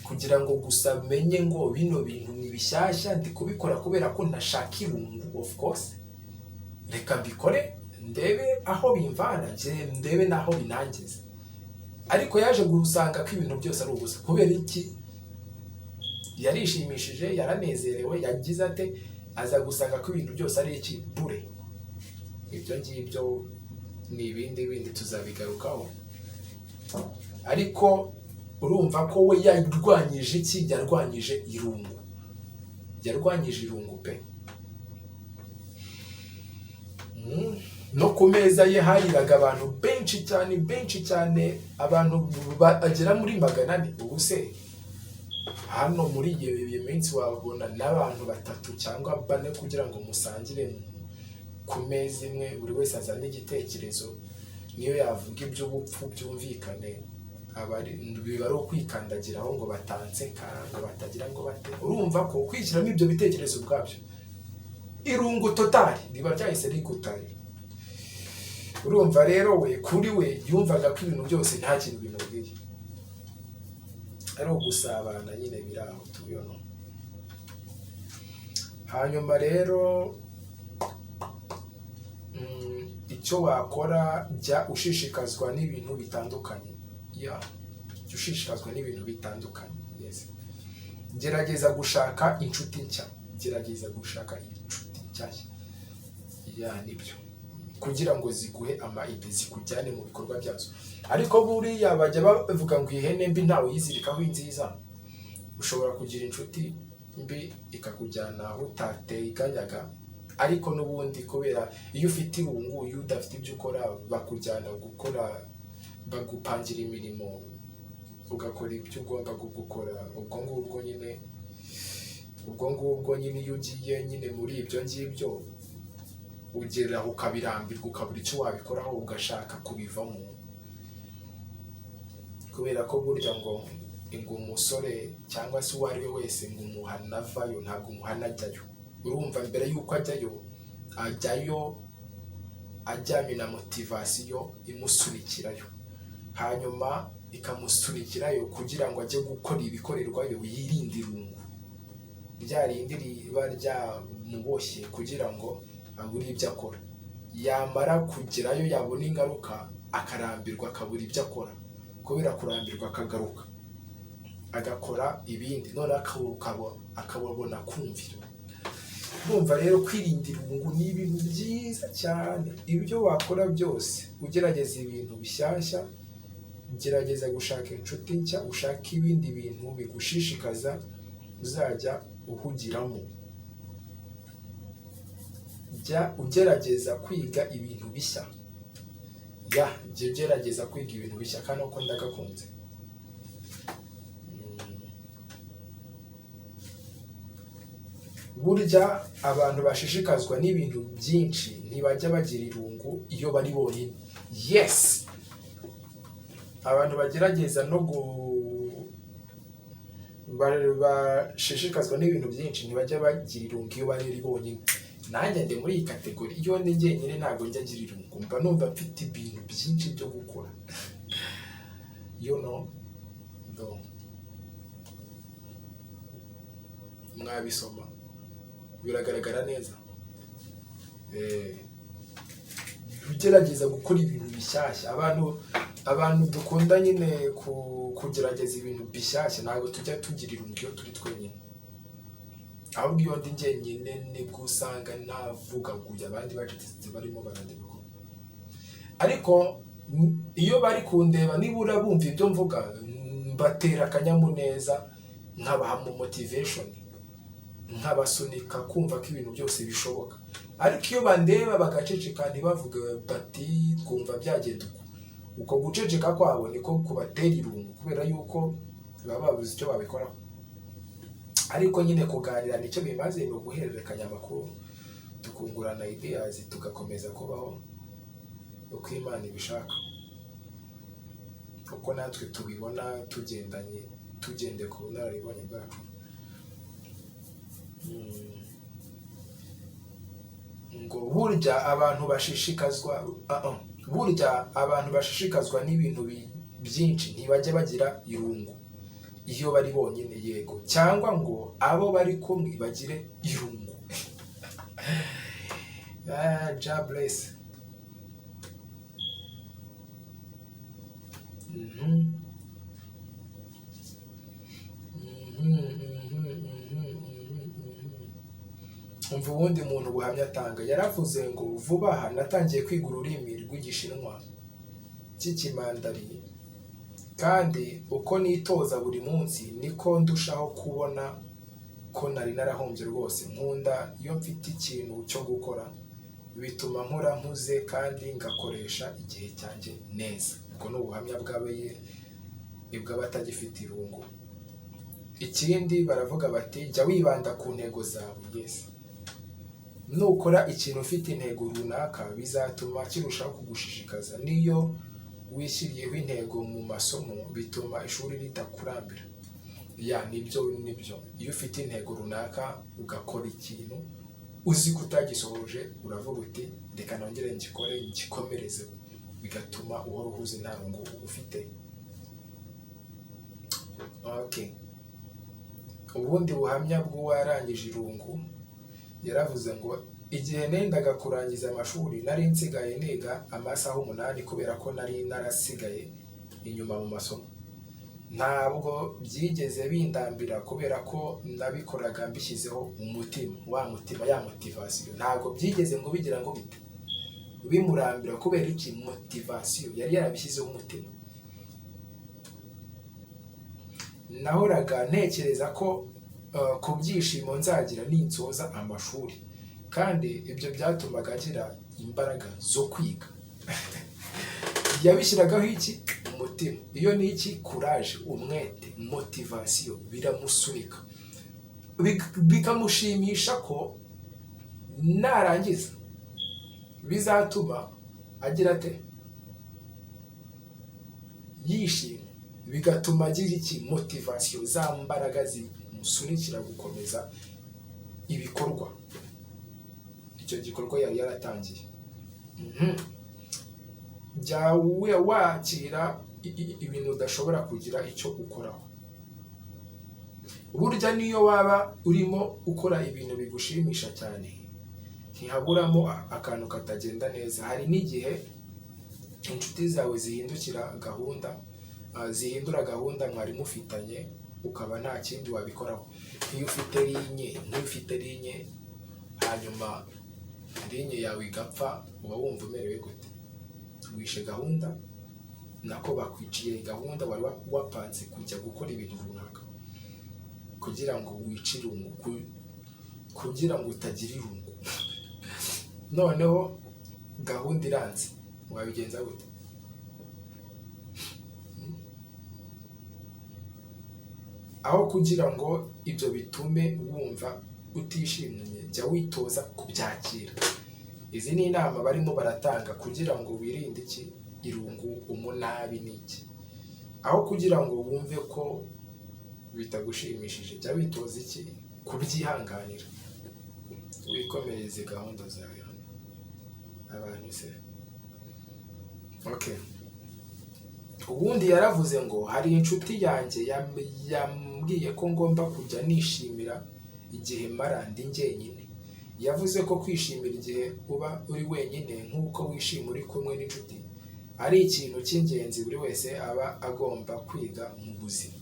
kugira ngo gusa menye ngo bino bintu ni bishyashya, ndi kubikora kubera ko ntashaka irungu. Of course reka mbikore ndebe aho bimvana, ndebe naho binangiza. Ariko yaje gusanga ko ibintu byose ari ubusa. Kubera iki? Yarishimishije, yaranezerewe, yagize ate, aza gusanga ko ibintu byose ari iki? Bure. Ibyo ngibyo ni ibindi tuzabigarukaho. Ariko urumva ko we yarwanyije iki? Yarwanyije irungu, yarwanyije irungu pe. No ku meza ye hariraga abantu benshi cyane, abantu bagera muri 400. Ubu se hano muri iyo minsi wabona n'abantu 3 cyangwa 4 kugira ngo musangire ku meza imwe, buri wese azana igitekerezo. Niyo yavuga iby'ubupfu byumvikane, biba ari ukwikandagiraho ngo batanseka, ngo batagira ngo bate. Urumva ko kwishyiramo ibyo bitekerezo ubwabyo irungu totali riba ryahise rigutari. Urumva rero we kuri we yumvaga ko ibintu byose nta kintu bimubwiye, ari ugusabana nyine biraho tuyono. Hanyuma rero icyo wakora, jya ushishikazwa n'ibintu bitandukanye. Ushishikazwa n'ibintu bitandukanye. Yes. Gerageza gushaka inshuti nshya, gerageza gushaka inshuti nshyashya. Nibyo, kugira ngo ziguhe amaide, zikujyane mu bikorwa byazo. Ariko buriya bajya bavuga ngo ihene mbi ntawe yizirikaho inziza. Ushobora kugira inshuti mbi ikakujyana aho utateganyaga, ariko n'ubundi kubera iyo ufite irungu, iyo udafite ibyo ukora, bakujyana gukora, bagupangira imirimo ugakora ibyo ugomba gukora. ubwo ngubwo nyine iyo ugiye nyine muri ibyo ngibyo ugeraho ukabirambirwa, ukabura icyo wabikoraho, ugashaka kubivamo. kubera ko burya ngo umusore cyangwa se uwo ari we wese ngo umuhana avayo, ntabwo umuhana ajyayo. urumva mbere y'uko ajyayo ajyanye na motivasiyo imusunikirayo, hanyuma ikamusunikirayo kugira ngo ajye gukora ibikorerwayo, yirinde irungu rya rindi riba ryamuboshye kugira ngo abure ibyo akora. yamara kugerayo yabona ingaruka akarambirwa, akabura ibyo akora. kubera kurambirwa akagaruka agakora ibindi, none akababona kumvira. Urumva rero kwirinda irungu ni ibintu byiza cyane. ibyo wakora byose ugerageza ibintu bishyashya, gerageza gushaka inshuti nshya, ushaka ibindi bintu bigushishikaza uzajya uhugiramo. jya ugerageza kwiga ibintu bishya. jya ugerageza kwiga ibintu bishya kandi uko ndagakunze. burya abantu bashishikazwa n'ibintu byinshi ntibajya bagira irungu iyo bari bonyine. yes, abantu bagerageza bashishikazwa n'ibintu byinshi ntibajya bagira irungu iyo bari bonyine. nanjye ndi muri iyi kategori. iyo ndi jyenyine ntabwo njya ngira irungu, mba numva mfite ibintu byinshi byo gukora. mwabisoma biragaragara neza. ugerageza gukora ibintu bishyashya. abantu dukunda nyine kugerageza ibintu bishyashya ntabwo tujya tugira irungu iyo turi twenyine, ahubwo iyo ndi njyenyine nibwo usanga navugaguye, abandi bacecetse barimo barandeba. ariko iyo bari kundeba nibura bumva ibyo mvuga, mbatera akanyamuneza, nkabaha motivation, nkabasunika kumva ko ibintu byose bishoboka. ariko iyo bandeba bagaceceka ntibavuge bati twumva byagenda uko guceceka kwabo niko kubatera irungu, kubera yuko baba babuze icyo babikoraho. ariko nyine kuganira nicyo bimaze, ni uguhererekanya amakuru, tukungurana ideas, tugakomeza kubaho uko Imana ibishaka, uko natwe tubibona tugendeye ku bunararibonye bwacu. ngo burya abantu bashishikazwa n'ibintu byinshi ntibajya bagira irungu iyo bari bonyine. yego, cyangwa ngo abo bari kumwe bagire irungu. ja bless. umva ubundi muntu buhamya atanga. yaravuze ngo vuba aha natangiye kwiga ururimi rw'igishinwa cy'ikimandari, kandi uko nitoza buri munsi niko ndushaho kubona ko nari narahombye rwose. nkunda iyo mfite ikintu cyo gukora, bituma nkora mpuze kandi ngakoresha igihe cyanjye neza. ubwo ni ubuhamya bw'abatagifite irungu. ikindi baravuga bati jya wibanda ku ntego zawe. yes, nukora ikintu ufite intego runaka bizatuma kirushaho kugushishikaza. niyo wishyiriyeho intego mu masomo bituma ishuri ritakurambira. nibyo. iyo ufite intego runaka ugakora ikintu uzi ko utagisohoje, uravuga uti reka nongere ngikomereze, bigatuma uhora uhuze nta rungu ufite. ubundi buhamya bw'uwarangije irungu yaravuze ngo igihe nendaga kurangiza amashuri nari nsigaye niga amasaha 8 kubera ko nari narasigaye inyuma mu masomo. ntabwo byigeze bindambira kubera ko nabikoraga mbishyizeho ya motivasiyo. ntabwo byigeze ngo bigira ngo bimurambira kubera iki? motivasiyo yari yarabishyizeho umutima. nahoraga ntekereza ko ku byishimo nzagira ninsoza amashuri, kandi ibyo byatumaga agira imbaraga zo kwiga. yabishyiragaho iki? umutima. Iyo ni iki? Courage, umwete, motivation, biramusunika bikamushimisha ko narangiza bizatuma agira ate? Yishimye, bigatuma agira iki? Motivation, za mbaraga zimusunikira gukomeza ibikorwa, icyo gikorwa yari yaratangiye. Jya wakira ibintu udashobora kugira icyo ukoraho. Burya niyo waba urimo ukora ibintu bigushimisha cyane, ntihaburamo akantu katagenda neza. Hari n'igihe inshuti zawe zihindura gahunda mwari mufitanye, ukaba nta kindi wabikoraho. Iyo ufite linye hanyuma linye yawe igapfa, uba wumva umerewe gute? Wishe gahunda, nako bakwiciye gahunda wari wapanze kujya gukora ibintu runaka, kugira ngo wice irungu, kugira ngo utagira irungu. Noneho gahunda iranze, wabigenza gute? Aho kugira ngo ibyo bitume wumva utishimye, jya witoza kubyakira. Izi ni inama barimo baratanga kugira ngo wirinde iki? Irungu, umunabi n'iki. Aho kugira ngo wumve ko bitagushimishije, jya witoza iki? Kubyihanganira, wikomereze gahunda zawe. Abantu se okay. Ubundi yaravuze ngo hari inshuti yanjye yambwiye ko ngomba kujya nishimira igihe mara ndi njyenyine. Yavuze ko kwishimira igihe uba uri wenyine nk'uko wishima uri kumwe n'inshuti ari ikintu cy'ingenzi buri wese aba agomba kwiga mu buzima.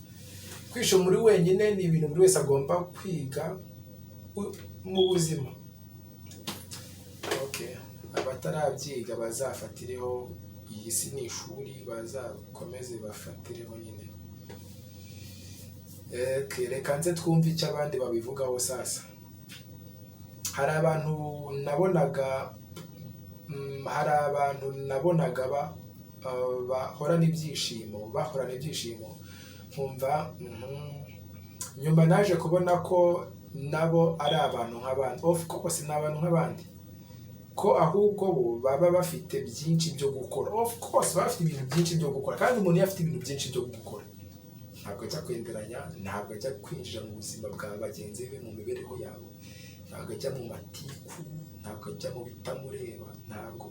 Kwishima uri wenyine ni ibintu buri wese agomba kwiga mu buzima. Okay, abatarabyiga bazafatireho, iyi si ni ishuri, bazakomeze bafatireho nyine. Reka nze twumve icyo abandi babivugaho sasa. Hari abantu nabonaga bahorana ibyishimo, nkumva nyuma naje kubona ko nabo ari abantu nk'abandi. Of course ni abantu nk'abandi, ko ahubwo bo baba bafite byinshi byo gukora. Of course baba bafite ibintu byinshi byo gukora, kandi umuntu iyo afite ibintu byinshi byo gukora ntabwo ajya kwenderanya, ntabwo ajya kwinjira mu buzima bwa bagenzi be, mu mibereho yabo, ntabwo ajya mu matiku, ntabwo ajya mu bitamureba, ntabwo.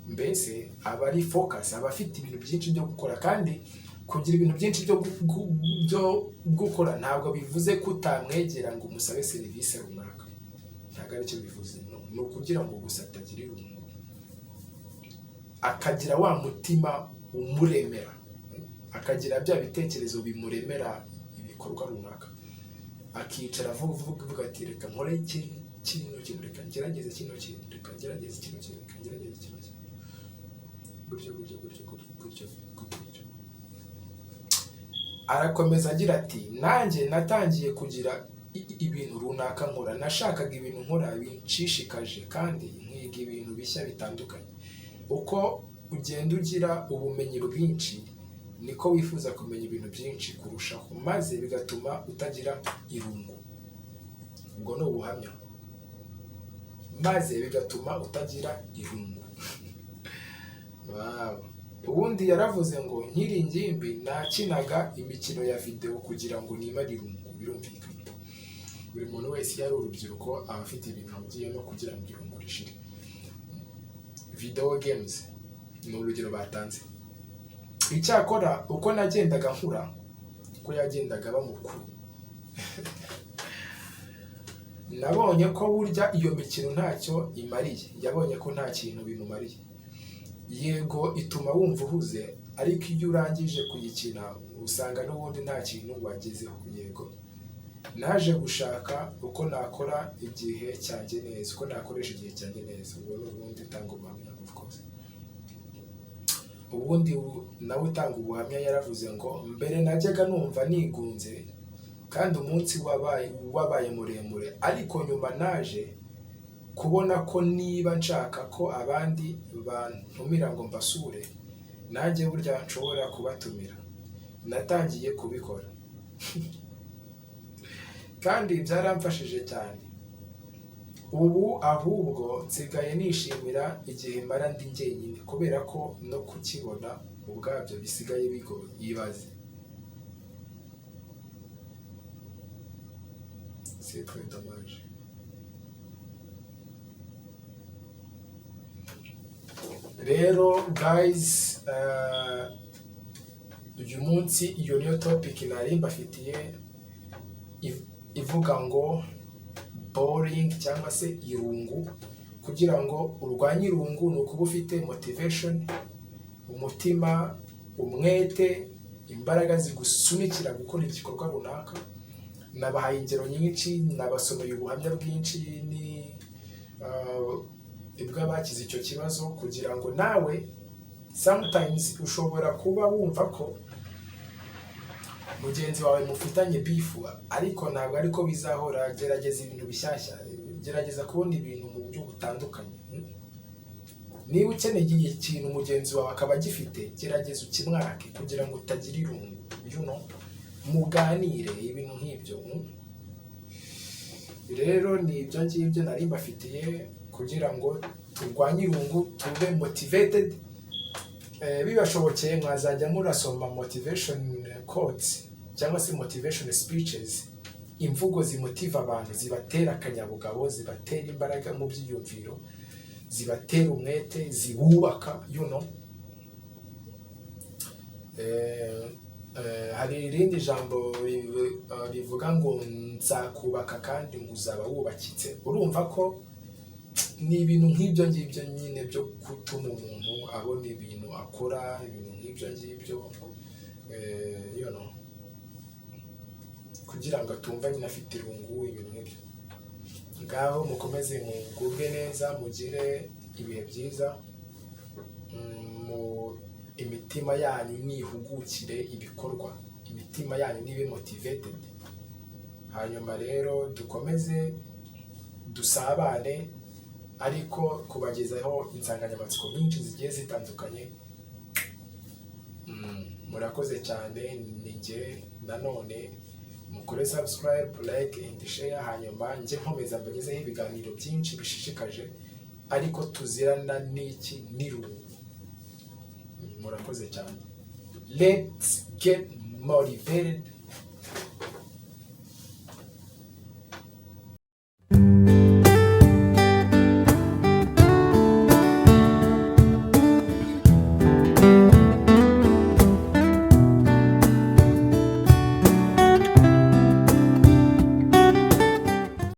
Mbese aba ari focus, aba afite ibintu byinshi byo gukora. Kandi kugira ibintu byinshi byo gukora ntabwo bivuze ko utamwegera ngo umusabe serivisi runaka, ntabwo aricyo bivuze. Ni ukugira ngo gusa atagira irungu, akagira wa mutima umuremera, akagira bya bitekerezo bimuremera ibikorwa runaka, akicara avuga ati reka nkore kino kintu, reka ngerageze kino kintu, reka ngerageze kino kintu, reka ngerageze kino kintu, gutyo. Arakomeza agira ati nanjye natangiye kugira ibintu runaka nkora, nashakaga ibintu nkora binshishikaje kandi nkiga ibintu bishya bitandukanye. Uko ugenda ugira ubumenyi bwinshi niko wifuza kumenya ibintu byinshi kurushaho, maze bigatuma utagira irungu. Ubwo ni ubuhamya. Maze bigatuma utagira irungu. Wow. Ubundi yaravuze ngo nkiri ingimbi nakinaga imikino ya video kugira ngo nimare irungu. Birumvikana buri muntu wese yari urubyiruko aba afite ibintu agiyemo kugira ngo irungu rishire. Video games ni urugero batanze. Icyakora uko nagendaga nkura, uko yagendaga bamukuru, nabonye ko burya iyo mikino ntacyo imariye. Yabonye ko nta kintu bimumariye. Yego ituma wumva uhuze, ariko iyo urangije kuyikina usanga n'ubundi nta kintu wagezeho. Yego naje gushaka uko nakora igihe cyanjye neza, uko nakoresha igihe cyanjye neza. Ubwo ni ubundi utanga ubuhamya. Of course ubundi nawe utanga ubuhamya yaravuze ngo mbere najyaga numva nigunze kandi umunsi wabaye muremure, ariko nyuma naje kubona ko niba nshaka ko abandi bantumira ngo mbasure, nanjye burya nshobora kubatumira. Natangiye kubikora kandi byaramfashije cyane. Ubu ahubwo nsigaye nishimira igihe mara ndi njyenyine, kubera ko no kukibona ubwabyo bisigaye bigoye. Yibaze. C'est très dommage. Rero guys, uyu munsi iyo niyo topic nari mbafitiye ivuga ngo boring cyangwa se irungu. Kugira ngo urwanye irungu ni ukuba ufite motivation, umutima, umwete, imbaraga zigusunikira gukora igikorwa runaka. Nabahaye ingero nyinshi, nabasomeye ubuhamya bwinshi bw'abakize icyo kibazo, kugira ngo nawe sometimes ushobora kuba wumva ko mugenzi wawe mufitanye bifu, ariko ntabwo ariko bizahora. Gerageza ibintu bishyashya, gerageza kubona ibintu mu buryo butandukanye. Niba ukeneye ikintu mugenzi wawe akaba agifite, gerageza ukimwake kugira ngo utagira irungu, muganire ibintu nk'ibyo. Rero ni ibyo ngibyo nari mbafitiye kugira ngo turwanye irungu, tube motivated. Bibashobokeye mwazajya murasoma motivation quotes cyangwa se motivation speeches, imvugo zimotiva abantu, zibatera akanyabugabo, zibatera imbaraga mu byiyumviro, zibatera umwete, zibubaka. Hari irindi jambo rivuga ngo nzakubaka kandi ngo uzaba wubakitse. Urumva ko ni ibintu nk'ibyo ngibyo nyine byo gutuma umuntu abona ibintu akora, ibintu nk'ibyo ngibyo, kugira ngo atumva nyine afite irungu, ibintu nk'ibyo. Ngaho mukomeze mugubwe neza, mugire ibihe byiza, imitima yanyu nihugukire ibikorwa, imitima yanyu nibe motivated. Hanyuma rero dukomeze dusabane, ariko kubagezaho insanganyamatsiko nyinshi zigiye zitandukanye. Murakoze cyane. Ninjye nanone, mukore subscribe, like and share, hanyuma njye nkomeza mbagezeho ibiganiro byinshi bishishikaje, ariko tuzirana n'iki n'irungu. Murakoze cyane. Let's get motivated.